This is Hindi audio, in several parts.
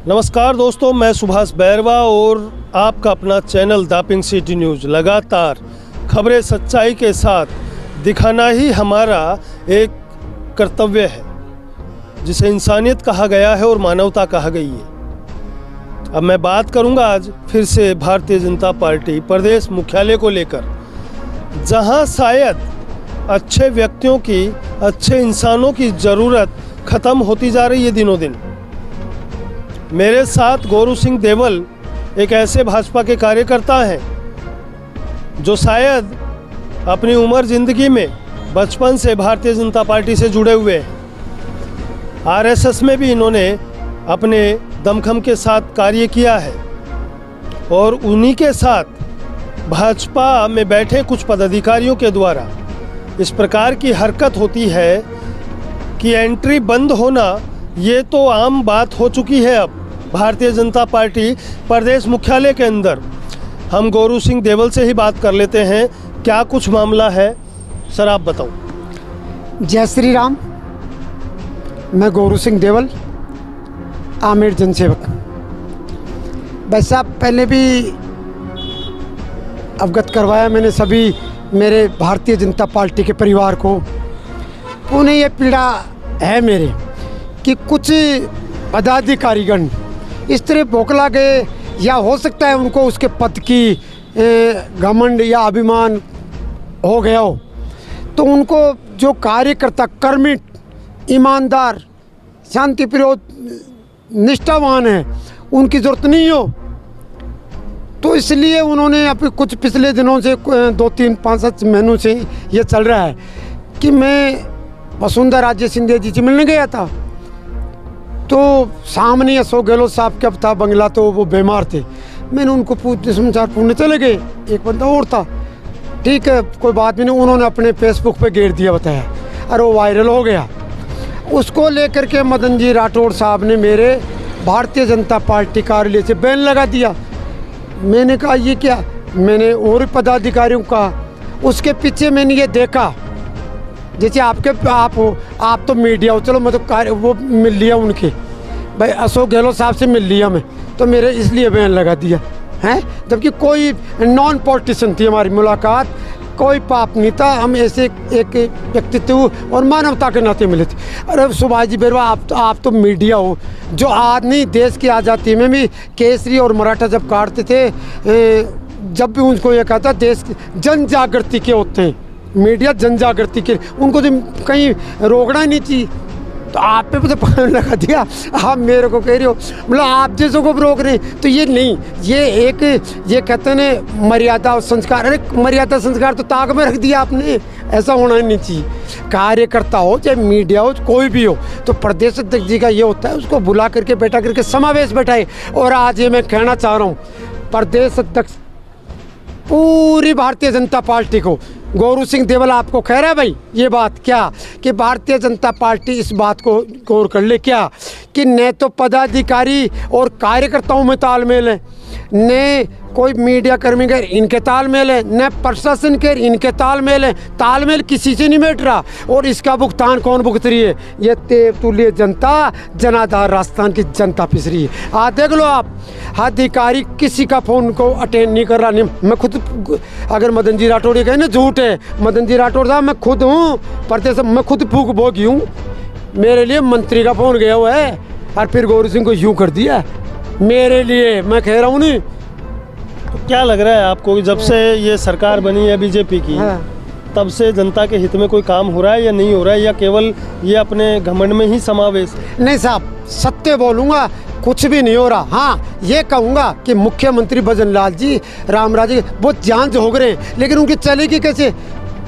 नमस्कार दोस्तों, मैं सुभाष बैरवा और आपका अपना channel the pink city news लगातार खबरें सच्चाई के साथ दिखाना ही हमारा एक कर्तव्य है, जिसे इंसानियत कहा गया है और मानवता कहा गई है। अब मैं बात करूंगा आज फिर से भारतीय जनता पार्टी प्रदेश मुख्यालय को लेकर, जहां शायद अच्छे व्यक्तियों की, अच्छे इंसानों की ज़रूरत ख़त्म होती जा रही है दिनों दिन। मेरे साथ गौरू सिंह देवल एक ऐसे भाजपा के कार्यकर्ता हैं जो शायद अपनी उम्र ज़िंदगी में बचपन से भारतीय जनता पार्टी से जुड़े हुए हैं। आरएसएस में भी इन्होंने अपने दमखम के साथ कार्य किया है और उन्हीं के साथ भाजपा में बैठे कुछ पदाधिकारियों के द्वारा इस प्रकार की हरकत होती है कि एंट्री बंद होना ये तो आम बात हो चुकी है। अब भारतीय जनता पार्टी प्रदेश मुख्यालय के अंदर हम गौरू सिंह देवल से ही बात कर लेते हैं। क्या कुछ मामला है सर, आप बताओ। जय श्री राम। मैं गौरू सिंह देवल, आमेर जनसेवक। वैसे आप पहले भी अवगत करवाया मैंने सभी मेरे भारतीय जनता पार्टी के परिवार को। उन्हें ये पीड़ा है मेरे कि कुछ पदाधिकारीगण इस तरह बौखला गए, या हो सकता है उनको उसके पद की घमंड या अभिमान हो गया हो, तो उनको जो कार्यकर्ता कर्मित, ईमानदार, शांतिप्रिय, निष्ठावान है, उनकी ज़रूरत नहीं हो। तो इसलिए उन्होंने अब कुछ पिछले दिनों से 2, 3, 5, 7 महीनों से ये चल रहा है कि मैं वसुंधरा राजे सिंधिया जी से मिलने गया था, तो सामने अशोक गहलोत साहब का था बंगला, तो वो बीमार थे। मैंने उनको पूछने समाचार पूछने चले गए। एक बंदा और था, ठीक है कोई बात भी नहीं, उन्होंने अपने फेसबुक पे घेर दिया, बताया, और वो वायरल हो गया। उसको लेकर के मदन जी राठौड़ साहब ने मेरे भारतीय जनता पार्टी कार्यालय से बैन लगा दिया। मैंने कहा ये क्या, मैंने और पदाधिकारियों का, उसके पीछे मैंने ये देखा, जैसे आप तो मीडिया हो, चलो मैं तो वो मिल लिया उनके, भाई अशोक गहलोत साहब से मिल लिया मैं, तो मेरे इसलिए बैन लगा दिया है। जबकि कोई नॉन पॉलिटिशियन थी हमारी मुलाकात, कोई पाप नहीं था, हम ऐसे एक व्यक्तित्व और मानवता के नाते मिले थे। अरे सुभाष जी बैरवा, आप तो मीडिया हो, जो आदमी देश की आज़ादी में भी केसरी और मराठा जब काटते थे, जब भी उनको ये कहता देश जन जागृति के होते हैं, मीडिया जन जागृति के, उनको तो कहीं रोकना ही नहीं चाहिए। तो आप पे तो पान लगा दिया, आप मेरे को कह रहे हो, मतलब आप जैसों को रोक रहे हैं, तो ये नहीं, ये कहते हैं मर्यादा और संस्कार। अरे मर्यादा संस्कार तो ताक में रख दिया आपने, ऐसा होना ही नहीं चाहिए। कार्यकर्ता हो चाहे मीडिया हो, कोई भी हो, तो प्रदेश अध्यक्ष जी का ये होता है, उसको बुला करके बैठा करके समावेश बैठाए। और आज ये मैं कहना चाह रहा हूँ प्रदेश अध्यक्ष पूरी भारतीय जनता पार्टी को, गौरू सिंह देवल आपको कह रहा है भाई ये बात क्या, कि भारतीय जनता पार्टी इस बात को गौर कर ले क्या, कि न तो पदाधिकारी और कार्यकर्ताओं में तालमेल है, न कोई मीडिया कर्मी के इनके तालमेल है, न प्रशासन के इनके तालमेल है। तालमेल किसी से नहीं बैठ रहा, और इसका भुगतान कौन भुगत रही है? ये तेवतुल्य जनता, जनाधार राजस्थान की जनता पिस रही है। आज देख लो आप, अधिकारी किसी का फ़ोन को अटेंड नहीं कर रहा। नहीं, मैं खुद, अगर मदन जी राठौड़ ये कहे ना झूठ है, मदन जी राठौड़ साहब मैं खुद हूँ प्रदेश, मैं खुद भूख भोगी हूँ, मेरे लिए मंत्री का फ़ोन गया हुआ है, और फिर गौरू सिंह को यूँ कर दिया मेरे लिए। मैं कह रहा हूँ नहीं, तो क्या लग रहा है आपको कि जब से ये सरकार बनी है बीजेपी की, तब से जनता के हित में कोई काम हो रहा है या नहीं हो रहा है, या केवल ये अपने घमंड में ही समावेश है? नहीं साहब, सत्य बोलूँगा, कुछ भी नहीं हो रहा। हाँ, ये कहूँगा कि मुख्यमंत्री भजन लाल जी, रामराज जी बहुत जान झोंक रहे हैं, लेकिन उनकी चलेगी कैसे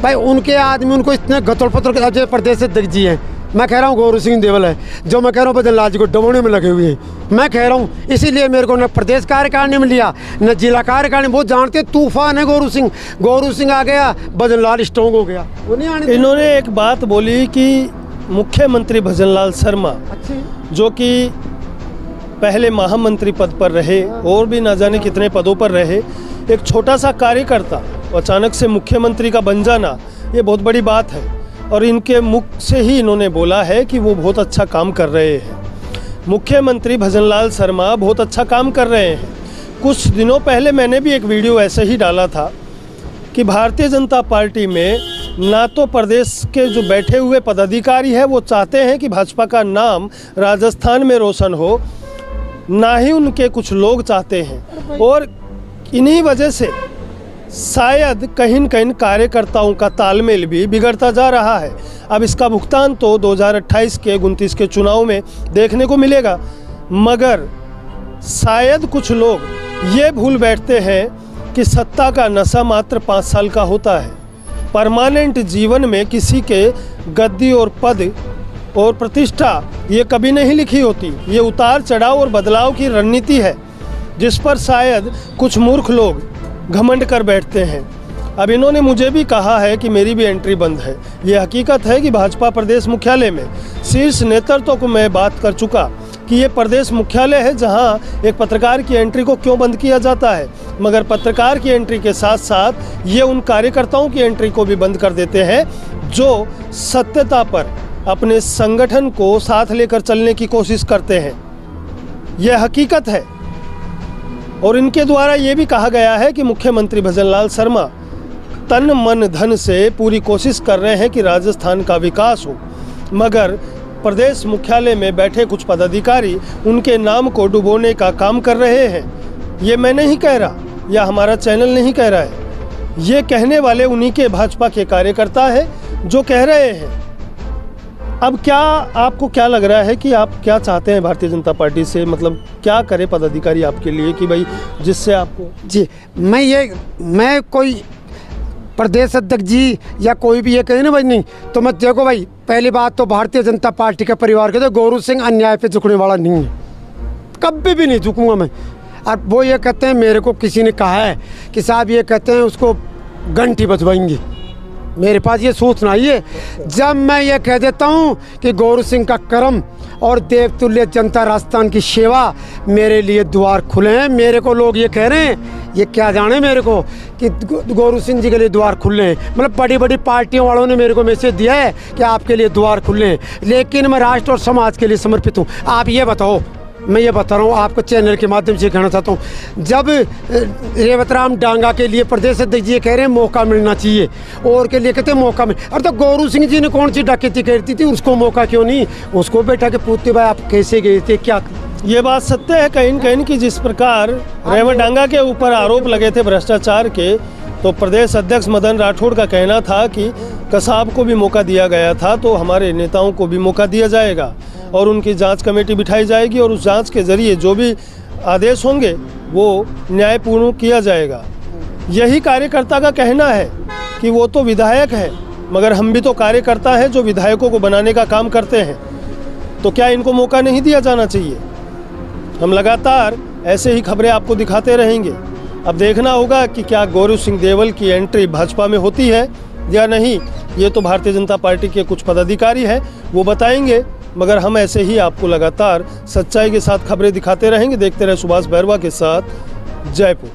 भाई? उनके आदमी उनको इतने गतौड़ पत्थर के प्रदेश अध्यक्ष जी हैं। मैं कह रहा हूँ गौरू सिंह देवल है, जो मैं कह रहा हूँ भजन लाल जी को डबोने में लगे हुए हैं। मैं कह रहा हूँ, इसीलिए मेरे को न प्रदेश कार्यकारिणी में लिया, न जिला कार्यकारिणी। बहुत जानते तूफान है गौरू सिंह आ गया, भजन लाल स्ट्रॉन्ग हो गया, वो नहीं आने। इन्होंने एक बात बोली कि मुख्यमंत्री भजन लाल शर्मा, जो कि पहले महामंत्री पद पर रहे और भी ना जाने कितने पदों पर रहे, एक छोटा सा कार्यकर्ता अचानक से मुख्यमंत्री का बन जाना, ये बहुत बड़ी बात है। और इनके मुख से ही इन्होंने बोला है कि वो बहुत अच्छा काम कर रहे हैं। मुख्यमंत्री भजनलाल शर्मा बहुत अच्छा काम कर रहे हैं। कुछ दिनों पहले मैंने भी एक वीडियो ऐसे ही डाला था कि भारतीय जनता पार्टी में ना तो प्रदेश के जो बैठे हुए पदाधिकारी हैं वो चाहते हैं कि भाजपा का नाम राजस्थान में रोशन हो, ना ही उनके कुछ लोग चाहते हैं, और इन्हीं वजह से शायद कहीं न कहीं कार्यकर्ताओं का तालमेल भी बिगड़ता जा रहा है। अब इसका भुगतान तो 2028 के 29 के चुनाव में देखने को मिलेगा, मगर शायद कुछ लोग ये भूल बैठते हैं कि सत्ता का नशा मात्र 5 साल का होता है। परमानेंट जीवन में किसी के गद्दी और पद और प्रतिष्ठा ये कभी नहीं लिखी होती। ये उतार चढ़ाव और बदलाव की रणनीति है, जिस पर शायद कुछ मूर्ख लोग घमंड कर बैठते हैं। अब इन्होंने मुझे भी कहा है कि मेरी भी एंट्री बंद है। ये हकीकत है कि भाजपा प्रदेश मुख्यालय में शीर्ष नेतृत्व को मैं बात कर चुका कि ये प्रदेश मुख्यालय है जहां एक पत्रकार की एंट्री को क्यों बंद किया जाता है, मगर पत्रकार की एंट्री के साथ साथ ये उन कार्यकर्ताओं की एंट्री को भी बंद कर देते हैं जो सत्यता पर अपने संगठन को साथ लेकर चलने की कोशिश करते हैं। यह हकीकत है। और इनके द्वारा ये भी कहा गया है कि मुख्यमंत्री भजनलाल शर्मा तन मन धन से पूरी कोशिश कर रहे हैं कि राजस्थान का विकास हो, मगर प्रदेश मुख्यालय में बैठे कुछ पदाधिकारी उनके नाम को डुबोने का काम कर रहे हैं। ये मैं नहीं कह रहा, या हमारा चैनल नहीं कह रहा है, ये कहने वाले उन्हीं के भाजपा के कार्यकर्ता हैं जो कह रहे हैं। अब क्या आपको क्या लग रहा है कि आप क्या चाहते हैं भारतीय जनता पार्टी से, मतलब क्या करे पदाधिकारी आपके लिए कि भाई जिससे आपको? जी, मैं कोई प्रदेश अध्यक्ष जी या कोई भी ये कहे ना भाई नहीं, तो मैं देखो भाई, पहली बात तो भारतीय जनता पार्टी के परिवार के तो गौरू सिंह अन्याय पे झुकने वाला नहीं है, कभी भी नहीं झुकूंगा मैं। और वो ये कहते हैं, मेरे को किसी ने कहा है कि साहब ये कहते हैं उसको घंटी बजवाएंगे, मेरे पास ये सूचना आई है। जब मैं ये कह देता हूँ कि गौरू सिंह का कर्म और देवतुल्य जनता राजस्थान की सेवा मेरे लिए द्वार खुले हैं, मेरे को लोग ये कह रहे हैं, ये क्या जाने मेरे को कि गौरू सिंह जी के लिए द्वार खुले हैं। मतलब बड़ी बड़ी पार्टियों वालों ने मेरे को मैसेज दिया है कि आपके लिए द्वार खुले हैं, लेकिन मैं राष्ट्र और समाज के लिए समर्पित हूँ। आप ये बताओ, मैं ये बता रहा हूँ आपको चैनल के माध्यम से कहना चाहता हूँ, जब रेवतराम डांगा के लिए प्रदेश अध्यक्ष जी कह रहे हैं मौका मिलना चाहिए, और के लिए कहते हैं मौका मिल, और तो गौरू सिंह जी ने कौन सी डकैती करती थी, उसको मौका क्यों नहीं? उसको बैठा के पूछते भाई आप कैसे गए थे, क्या? ये बात सत्य है कहीं न कहीं कि जिस प्रकार रेवत डांगा के ऊपर आरोप लगे थे भ्रष्टाचार के, तो प्रदेश अध्यक्ष मदन राठौड़ का कहना था कि कसाब को भी मौका दिया गया था, तो हमारे नेताओं को भी मौका दिया जाएगा और उनकी जांच कमेटी बिठाई जाएगी और उस जांच के जरिए जो भी आदेश होंगे वो न्यायपूर्ण किया जाएगा। यही कार्यकर्ता का कहना है कि वो तो विधायक है, मगर हम भी तो कार्यकर्ता हैं जो विधायकों को बनाने का काम करते हैं, तो क्या इनको मौका नहीं दिया जाना चाहिए? हम लगातार ऐसे ही खबरें आपको दिखाते रहेंगे। अब देखना होगा कि क्या गौरू सिंह देवल की एंट्री भाजपा में होती है या नहीं, ये तो भारतीय जनता पार्टी के कुछ पदाधिकारी हैं वो बताएंगे, मगर हम ऐसे ही आपको लगातार सच्चाई के साथ खबरें दिखाते रहेंगे। देखते रहे सुभाष बैरवा के साथ, जयपुर।